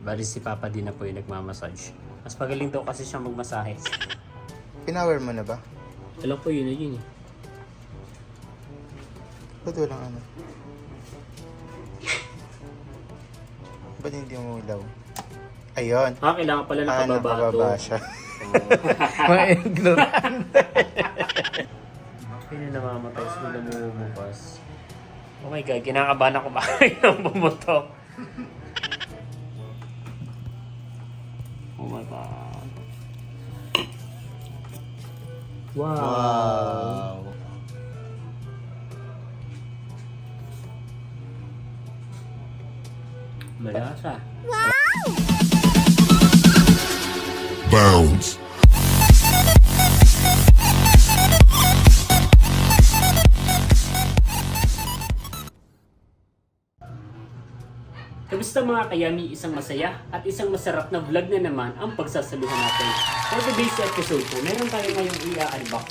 Bali si Papa din na po yung nagmamassage. Mas magaling daw kasi siya magmasahe. Pinower mo na ba? Alam ko yun na yun eh. Ba't walang ano? Ba't hindi mo ilaw? Ayun. Kailangan pala nakababa Nakababa to. siya. Mga ignorant. Okay na namamatay sila bumubukas. Oh my God, kinakabahan ako ba yung bumuto? Oh my God. Wow. Malasa. Bounce. Kamusta mga kayami, isang masaya at isang masarap na vlog na naman ang pagsasaluhan natin. For today's episode po, meron tayo ngayong i-unbox.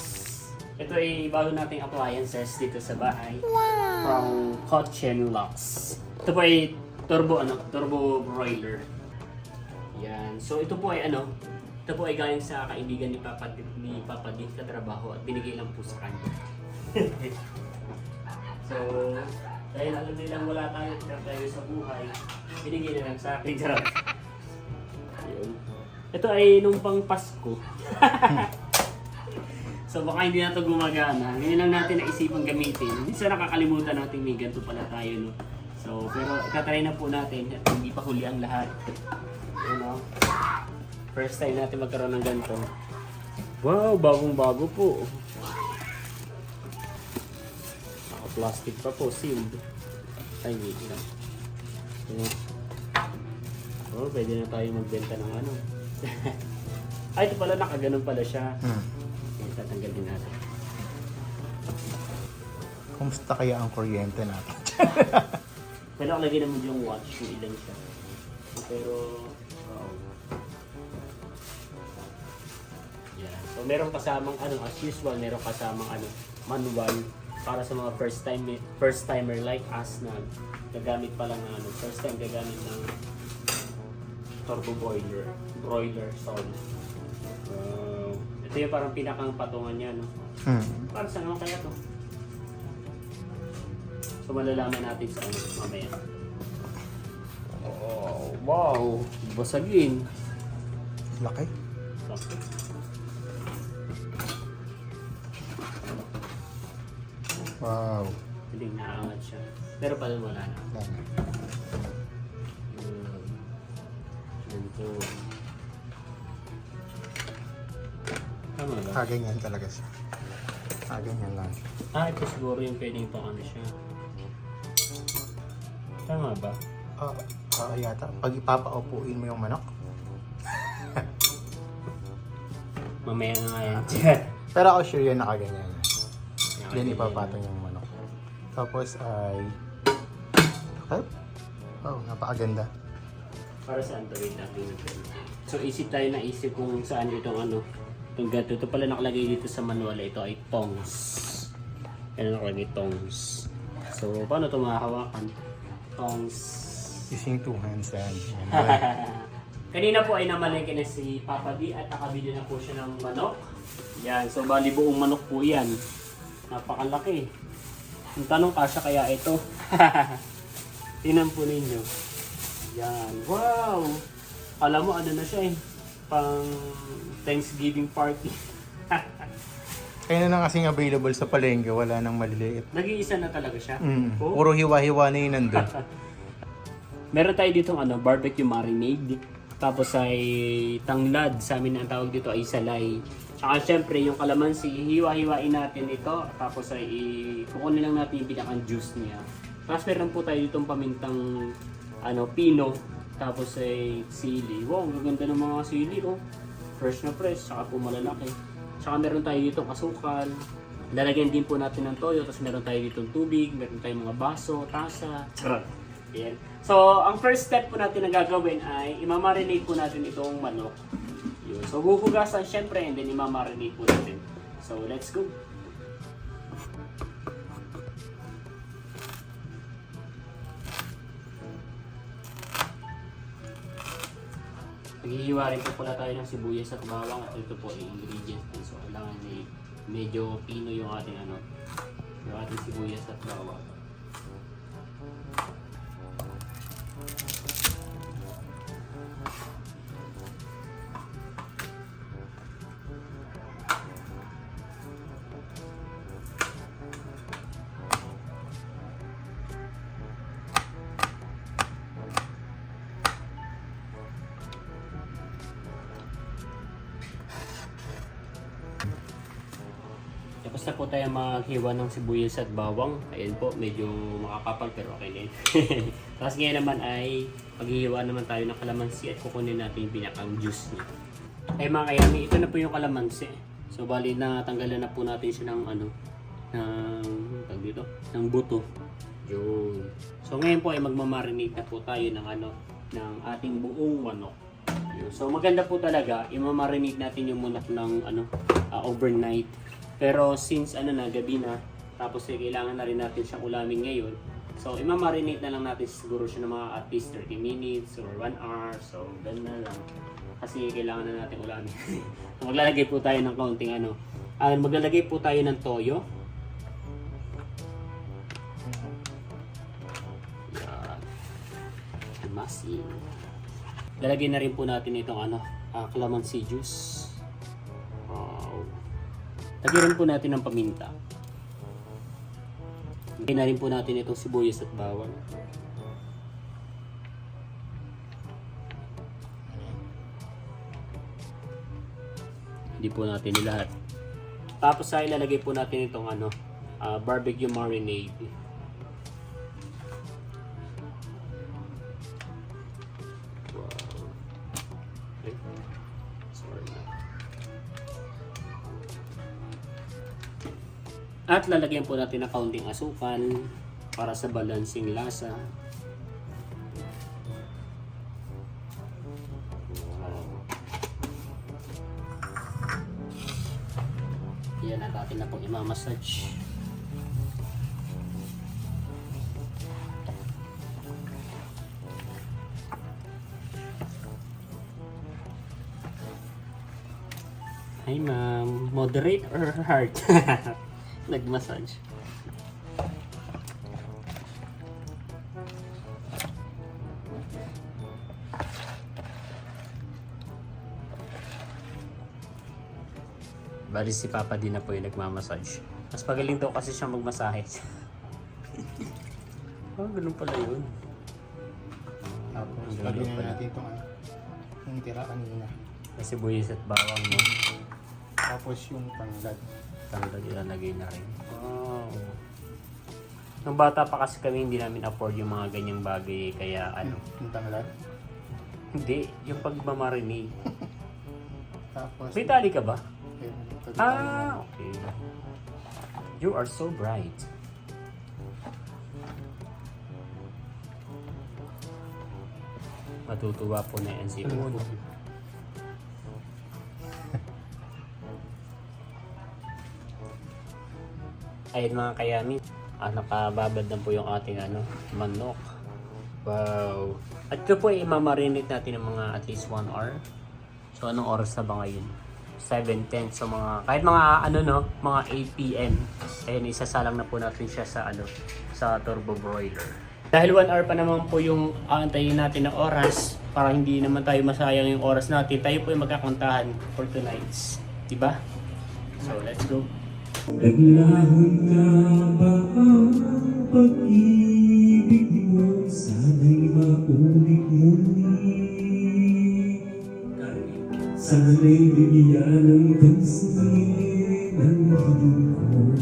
Ito ay bago nating appliances dito sa bahay. From Cochin Lux. Ito po ay turbo broiler. Yan. So ito po ay ito po ay galing sa kaibigan ni Papa D katrabaho at binigay lang po sa kanya. So, dahil alam nilang wala tayo sa buhay, binigay na lang sa akin. Charot. Ayun. Ito ay nung pang Pasko. So baka hindi na ito gumagana. Ngayon lang natin naisipang gamitin. Minsan nakakalimutan natin may ganito pala tayo, no? So, pero itatry na po natin at hindi pa huli ang lahat. First time natin magkaroon ng ganito. Wow, bagong-bago po. Naka-plastic pa po, sealed. Ay, wait lang. Oh, pwede na tayo magbenta ng ano. Ay, ito pala, nakaganon pala siya. Okay, tatanggal din natin. Kumusta kaya ang kuryente natin? Pero nakalagay naman yung watch kung ilan siya. Pero, yeah. So, meron kasamang as usual, meron kasamang manual para sa mga first timer like us na gagamit pa lang ng first time gagamit ng turbo broiler, sorry. Ito yung parang pinakang patungan niya, no? Para saan naman kaya to? So malalaman natin sa mamaya. Oh, wow! Basagin. Laki. Okay. Wow. Hindi naaangat siya. Pero pala wala na. Ganito. Tama ba? Ganyan talaga siya. Ganyan lang. Ito siguro yung pwedeng pang siya. Tama ba? Yata. Pag ipapaupuin mo yung manok. Mamaya na nga yan. Pero ako sure yan nakaganyan. Then ipapatong yung manok. Tapos ay... Oh, napakaganda. Para saan to? Wait natin. So isip tayo na isip kung saan itong itong gato. Ito pala nakalagay dito sa manual. Ito ay tongs. Yan nakalagay tongs. So paano ito mahahawakan? Tongs. Using two hands yan. Kanina po ay namalengke na si Papa D at nakabili na po siya ng manok. Yan. So bali buong manok po yan. Napakalaki. Ang tanong, kasya kaya ito? Tingnan po ninyo. Yan. Wow! Alam mo, na siya pang Thanksgiving party. Kaya na kasing available sa palengke, wala nang maliliit. Nag-iisa na talaga siya. Oh. Puro hiwa-hiwa na yun nandun. Meron tayo ditong barbecue marinade. Tapos ay tanglad. Sa amin ang tawag dito ay salay. Tsaka syempre yung kalamansi, hiwa-hiwain natin ito. Tapos ay kukunin lang natin yung pinakang juice niya. Tapos meron po tayo ditong pamintang pino. Tapos ay sili. Wow, ang ganda ng mga sili, oh. Fresh na fresh, saka po malalaki. Tsaka meron tayo ditong asukal. Lalagyan din po natin ng toyo. Tapos meron tayo ditong tubig. Meron tayong mga baso, tasa. Charot. Yan. So, ang first step po natin na gagawin ay imamarinate po natin itong manok. Yun. So, huhugasan syempre and then imamarinate po natin. So, let's go! Maghihiwa rin po pala tayo ng sibuyas at bawang at ito po ay ingredients din. So kailangan medyo pino yung ating yung ating sibuyas at bawang. Tapos na po tayo maghiwa ng sibuyas at bawang. Ayan po, medyo makakapal pero okay na yun. Tapos ngayon naman ay maghihiwa naman tayo ng kalamansi at kukunin natin yung pinakang juice niya. Ay mga kayami, ito na po yung kalamansi. So bali na tanggalan na po natin siya ng ng buto. Yun. So ngayon po ay magmamarinate na po tayo ng ng ating buong manok. Yun. So maganda po talaga, i-marinate natin yung manok ng overnight. Pero since gabi na, tapos kailangan na rin natin siyang ulamin ngayon. So i-marinate na lang natin siguro siya ng mga at least 30 minutes or 1 hour. So ganun na lang. Kasi kailangan na natin ulamin. Maglalagay po tayo ng kaunting maglalagay po tayo ng toyo. Yan. Masin. Lalagyan na rin po natin itong calamansi juice. Wow. Lagyan rin po natin ng paminta. Lagyan na rin po natin itong sibuyas at bawang. Hindi po natin lahat. Tapos ay ilalagay po natin itong barbecue marinade. Wow. Okay. Sorry na. At lalagyan po natin ng kaunting asukal para sa balancing lasa. Yan at atin na pong imamassage. Hi ma'am, moderate or hard? Nag-massage. Bali si Papa din na po yung nagmamassage. Mas pagaling daw kasi siya magmasahe. Ganun pala yun. Tapos lagyan na natin itong yung tira kanina. Kasi sibuyas at bawang mo. Tapos yung tanglad. Tanglad ilalagay na rin. Wow. Nung bata pa kasi kami hindi namin afford yung mga ganyang bagay. Kaya Yung tanglad? Hindi, yung pagmamarinate. Tapos May tali ka ba? Ah, Okay. You are so bright. Matutuwa po na yan si Uno. Ayun mga kayami, nakababad na po yung ating manok. Wow. At ito po i-marinate natin ng mga at least 1 hour. So anong oras na ba ngayon? 7:10. So kahit mga mga 8 PM. Ayun, isasalang na po natin siya sa turbo broiler. Dahil 1 hour pa naman po yung aantayin natin na oras para hindi naman tayo masayang yung oras natin, tayo po yung magkakantahan for tonight's. Diba? So let's go. Naglahon na ba ang pag-ibig mo? Sana'y maulit muli. Sana'y bigyan ng pansin ang hiling ko.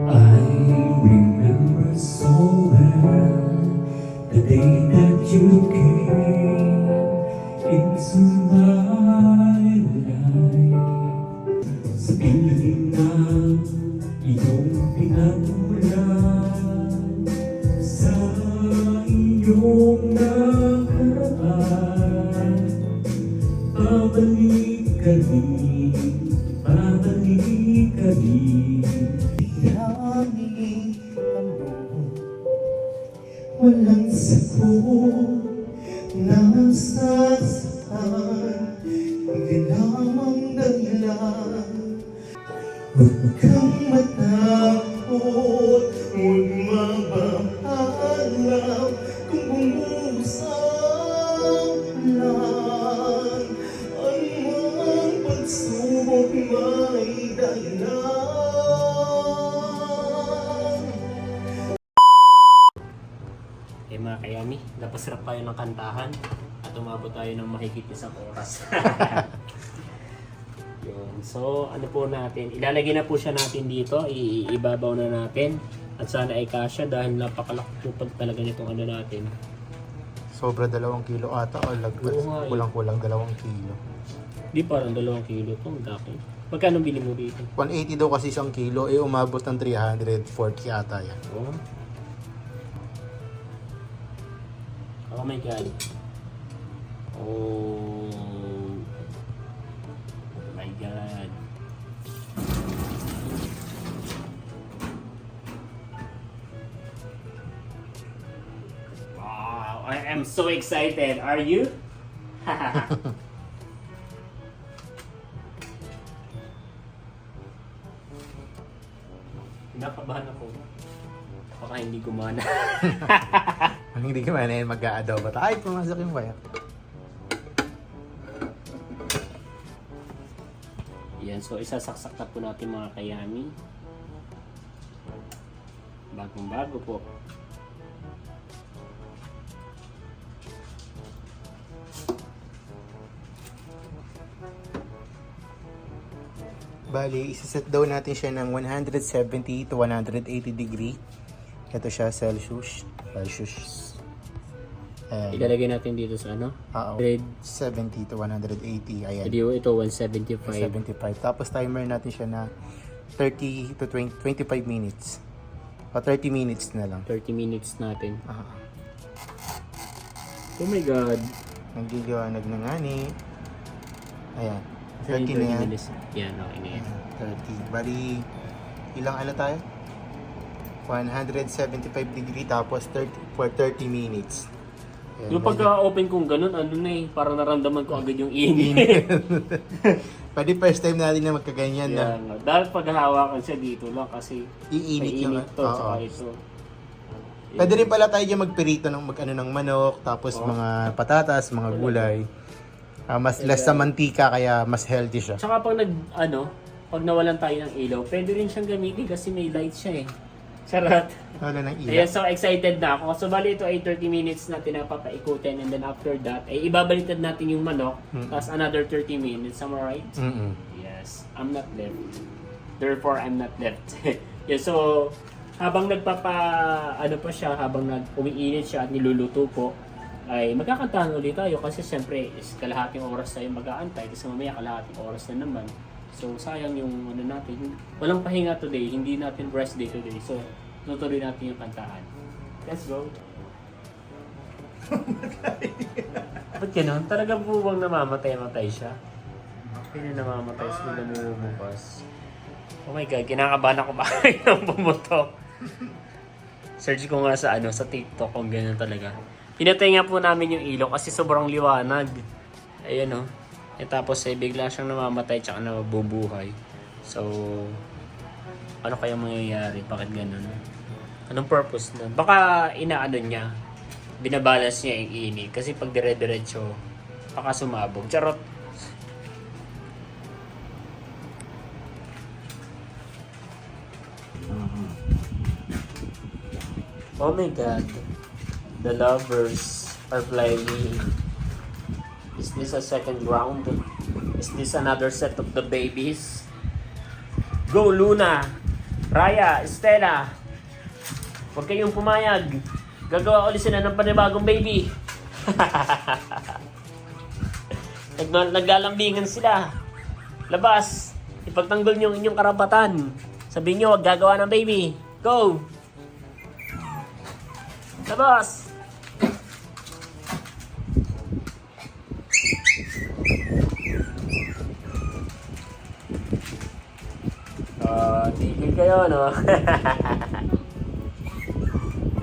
I remember so well the day that you came into my life. Sa piling na iyong pinagmulan, sa iyong nakaraan, babalik ka rin, babalik ka rin. Walang sagot, nasasaktan, hindi lamang dahilan. Huwag kang matakot, huwag mabahala, kung bumusan lang. Anumang pagsubok may dahilan. Mga kayami, napasarap tayo ng kantahan at umabot tayo ng mahigit isang oras. Yun. So, ano po natin, ilalagay na po siya natin dito, ibabaw na natin at sana ay kasya dahil napakalakupag talaga nitong ano natin. Sobra 2 kilo ata o lagpas. Oo nga, eh. Kulang-kulang 2 kilo. Di parang 2 kilo itong daki. Magkano bili mo dito? 180 daw kasi 1 kilo, eh umabot ng 340 ata yan. Oh. Oh my God. Oh my God. Wow, I am so excited. Are you? Kinakabahan ako. Baka hindi gumana. Ang hindi ka man yan, mag-a-adobo. Ay, pumasok yung wire. Yan, so isasaksak na po natin mga kayami. Bagong-bago po. Bali, isiset daw natin siya ng 170 to 180 degree. Ito siya, Celsius. Ayan. Ilalagay natin dito sa ano? Oo. Grade 70 to 180. Ayan. video ito 175. 75. Tapos timer natin siya na 30 to 25 minutes. O 30 minutes na lang. 30 minutes natin. Ah. Oh my God. Nagliliwanag na nga ni. Ayan. 30 na 30 yan. minutes. Yan, okay na yan. 30. Bali, ilang ano tayo? 175 degree tapos 30 for 30 minutes. Ayan, Yung pagka-open kong ganun, ano na eh, parang naramdaman ko agad yung init. Pwede first time natin na magkaganyan na. Yan, dahil paghahawakan siya dito lang kasi Iinit yung to, oo. saka ito. Pwede rin pala tayo dyan magpirito ng mag-ano ng manok, tapos mga patatas, mga gulay. Mas less sa mantika kaya mas healthy siya. Tsaka pag pag nawalan tayo ng ilaw, pwede rin siyang gamitin kasi may light siya eh. Charot. Wala nang Ayan, ilaw. so excited na ako. So bali ito ay 30 minutes na pinapapaikutin and then after that, ay ibabaliktad natin yung manok, tapos another 30 minutes. Am I right? Mm-mm. Yes, I'm not left. Therefore, I'm not left. Yeah, so habang pa siya, habang umiinit siya at niluluto po, ay magkakantahan ulit tayo kasi siyempre is kalahating oras tayo mag-aantay kasi mamaya kalahating oras na naman. So sayang yung natin. Walang pahinga today, hindi natin rest day today. So tutuloy natin yung kantahan. Let's go. Ba't ganun? Talaga po bang namamatay siya? Hindi na namamatay sila bumubukas. Oh my God, kinakabahan ako ba yung bumuto? Search ko nga sa sa TikTok kung ganyan talaga. Pinatay nga po namin yung ilaw kasi sobrang liwanag. Ayan o. Tapos bigla siyang namamatay tsaka nabubuhay. So, ano kaya mangyayari? Bakit ganun? Anong purpose nun? Baka inaano niya. Binabalance niya yung init. Kasi pag dire-diretso, baka sumabog. Charot! Oh my God. The lovers are flying. Is this a second round? Is this another set of the babies? Go Luna! Raya! Estela! Huwag kayong pumayag. Gagawa ulit sila ng panibagong baby. Naglalambingan sila. Labas! Ipagtanggol niyo inyong karapatan. Sabihin niyo, huwag gagawa ng baby. Go! Labas! Tigil kayo, no?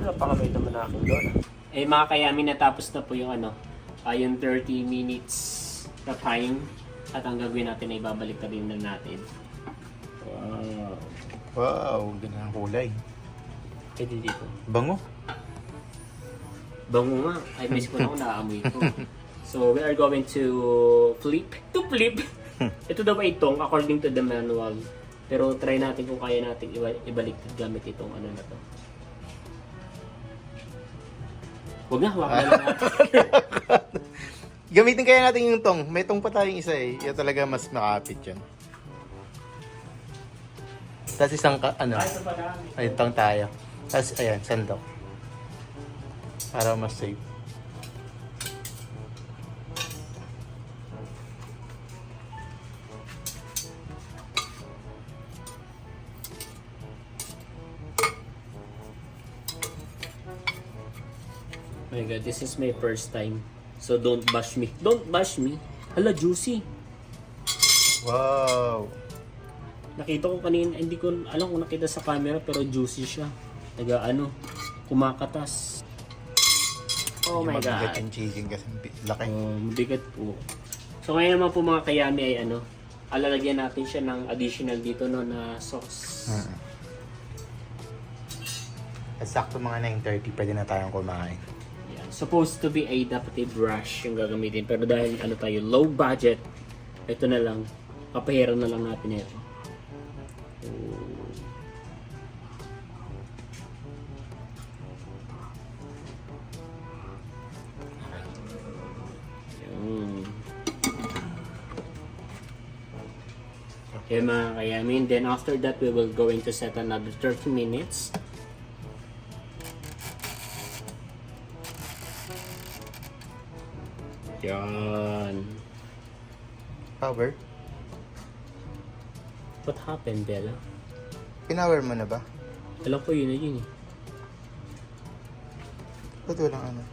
Napakabait naman akin doon. Mga kayami, natapos na po yung yung 30 minutes na time. At ang gagawin natin ay babalik na rin na natin. Wow. Wow, ganda ng kulay. Pwede dito. Bango. Bango nga. Ay, miss ko na kung naaamoy ko. So, we are going to flip. To flip! Ito daw ay itong according to the manual. Pero try natin kung kaya natin ibalik gamit itong ano na to. Huwag na, hawakan na lang natin. Gamitin kaya natin yung tong. May tong pa tayong isa eh. Yan talaga mas makapit yan. Tapos isang ano. Ay, ito pa dami. Ay, tong tayo. Tapos ayan, sandok. Para mas safe. Oh my god, this is my first time. So don't bash me. Don't bash me. Hala, juicy. Wow. Nakita ko kanina, hindi ko alam kung nakita sa camera pero juicy siya. Kumakatas. Oh my Mabigat god. yung chicken kasi laki. Mabigat po. So ngayon naman po mga kayami ay alalagyan natin siya ng additional dito no na sauce. At sakto mga 9:30 pwede na tayong kumain. Yan. Supposed to be a dapat brush yung gagamitin pero dahil tayo low budget, ito na lang. Papahiran na lang natin ito. Okay mga kayamin, then after that we will going to set another 30 minutes. Yan. Power? What happened, Bella? Pinower mo na ba? Alam ko yun na yun eh. Ba't walang ano?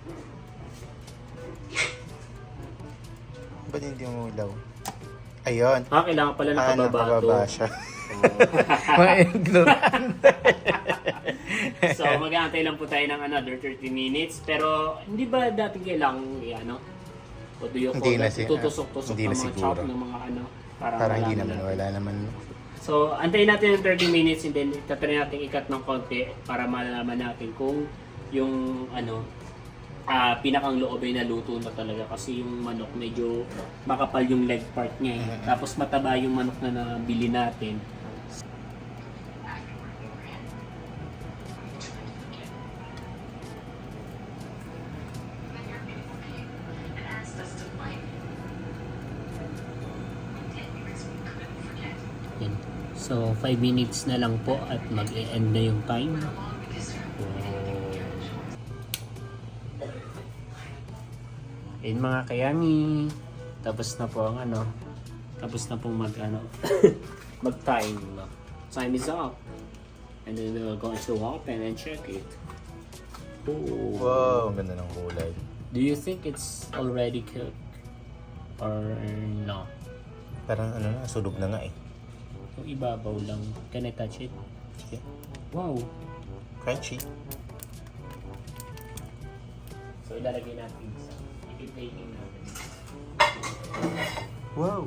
Ba't hindi mo ilaw? Ayun. Kailangan pala nakababa Nakababa to. siya. Mga ignorant. So mag-aantay lang po tayo ng another 30 minutes. Pero hindi ba dating kailangan o do you Hindi call na that? si- Tutusok-tusok hindi ng na mga siguro. chop ng mga Parang hindi malaman naman. natin. Wala naman. So, antayin natin ng 30 minutes and then tatry natin ikat ng konti para malalaman natin kung yung pinakang loob ay naluto na talaga kasi yung manok medyo makapal yung leg part niya eh. Tapos mataba yung manok na nabili natin. Yan. So, 5 minutes na lang po at mag-e-end na yung time. Ayun mga kayami. Tapos na po ang tapos na pong mag-time. Time is up. And then we will go to open and check it. Ooh. Wow, ang ganda ng kulay. Do you think it's already cooked? Or no? Parang sunog na nga eh. Yung ibabaw lang. Can I touch it? Sige. Wow. Crunchy. So ilalagay natin sa ipi-plating natin. Wow.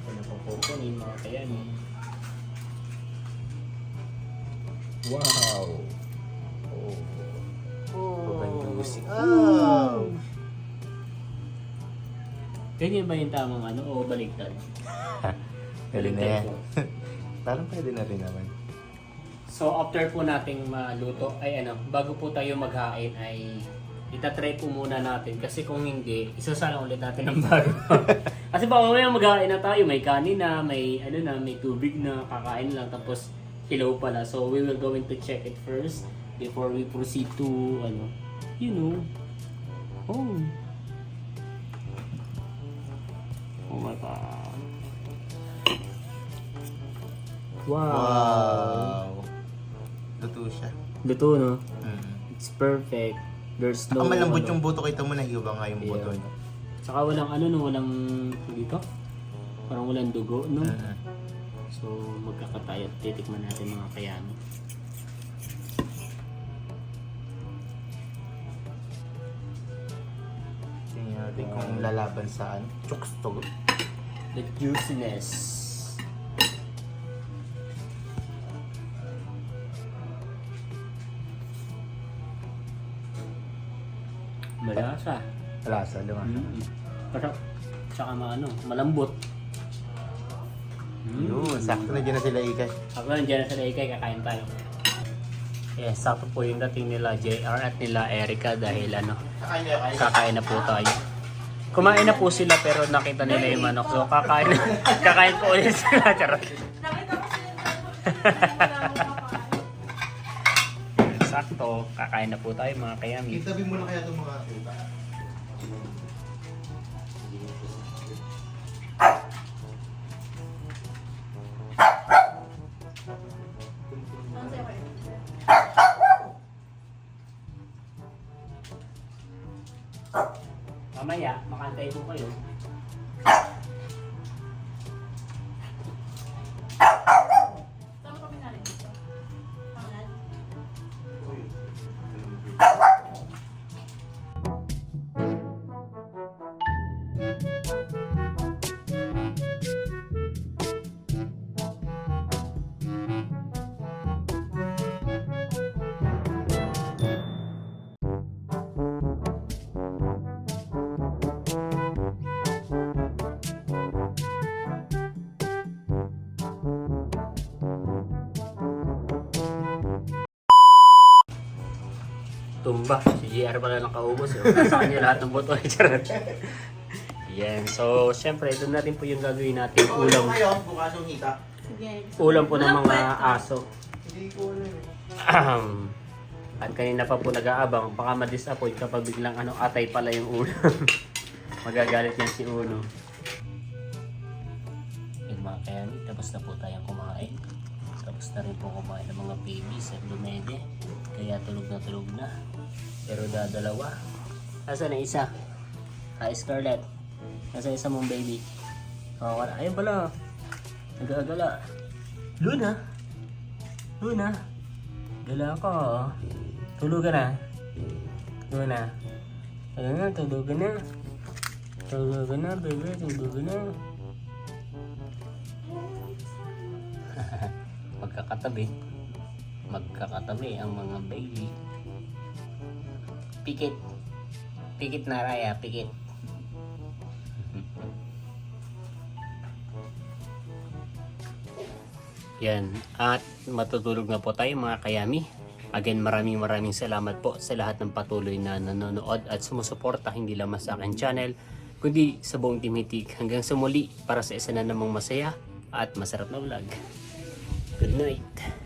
Ano po kukunin mga kayami? Wow! Juicy. Oh. Ganyan ba yung tamang o baliktad? Galing na yan. Parang pwede na rin naman. So after po nating maluto, ay bago po tayo maghain ay itatry po muna natin kasi kung hindi, isasalang ulit natin ng bago. Kasi baka mamaya maghain na tayo, may kanin na, may may tubig na, kakain lang tapos hilaw pala. So we will going to check it first before we proceed to Oh my god. Wow. Luto siya. Luto, no? It's perfect. There's no... Malambot yung buto. Kita mo nahiwa nga yung buto niya. Saka walang ano no, walang dito. Parang walang dugo, no? So, magkakatay at titikman natin mga kayami. Tingnan natin kung lalaban sa ano. Chooks to. The juiciness. Malasa. Lasa, di ba? Pero, tsaka malambot. Yun, sakto na dyan na sila ikay. Ako nandiyan na sa Laikay, kakain tayo. Yes, sakto po yung dating nila JR at nila Erica dahil kakain na po tayo. Kumain na po sila pero nakita nila yung manok. So kakain po ulit sila. Charot. Sakto, kakain na po tayo mga kayami. Itabi mo na kaya itong mga tuta. Mamaya, makantay po kayo. Saan kami narin dito? Pangan? Tumba. Si JR pala nakaubos. Nasa kanya lahat ng boto. Charot. Yan. So, syempre, doon natin po yung gagawin natin. Ulam. Bukas yung hita. Sige. Ulam po ng mga aso. Hindi ko alam At kanina pa po nag-aabang. Baka ma-disappoint kapag biglang atay pala yung ulam. Magagalit yan si Uno. Yung mga kayami, tapos na po tayong kumain. Tapos na rin po kumain ng mga babies at lumede. Kaya tulog na. Pero dadalawa. Asa na isa? Hi Scarlett. Asa isa mong baby? Oh, wala. Ayun pala. Nag-aagala. Luna? Luna? Gala ko. Tulugan na. Luna. Tulugan na. Tulugan na, baby. Tulugan na. Magkakatabi ang mga baby. Pikit na Raya, pikit. Yan, at matutulog na po tayo mga kayami. Again, maraming salamat po sa lahat ng patuloy na nanonood at sumusuporta hindi lamang sa akin channel, kundi sa buong Team Hitik. Hanggang sa muli para sa isa na namang masaya at masarap na vlog. Good night.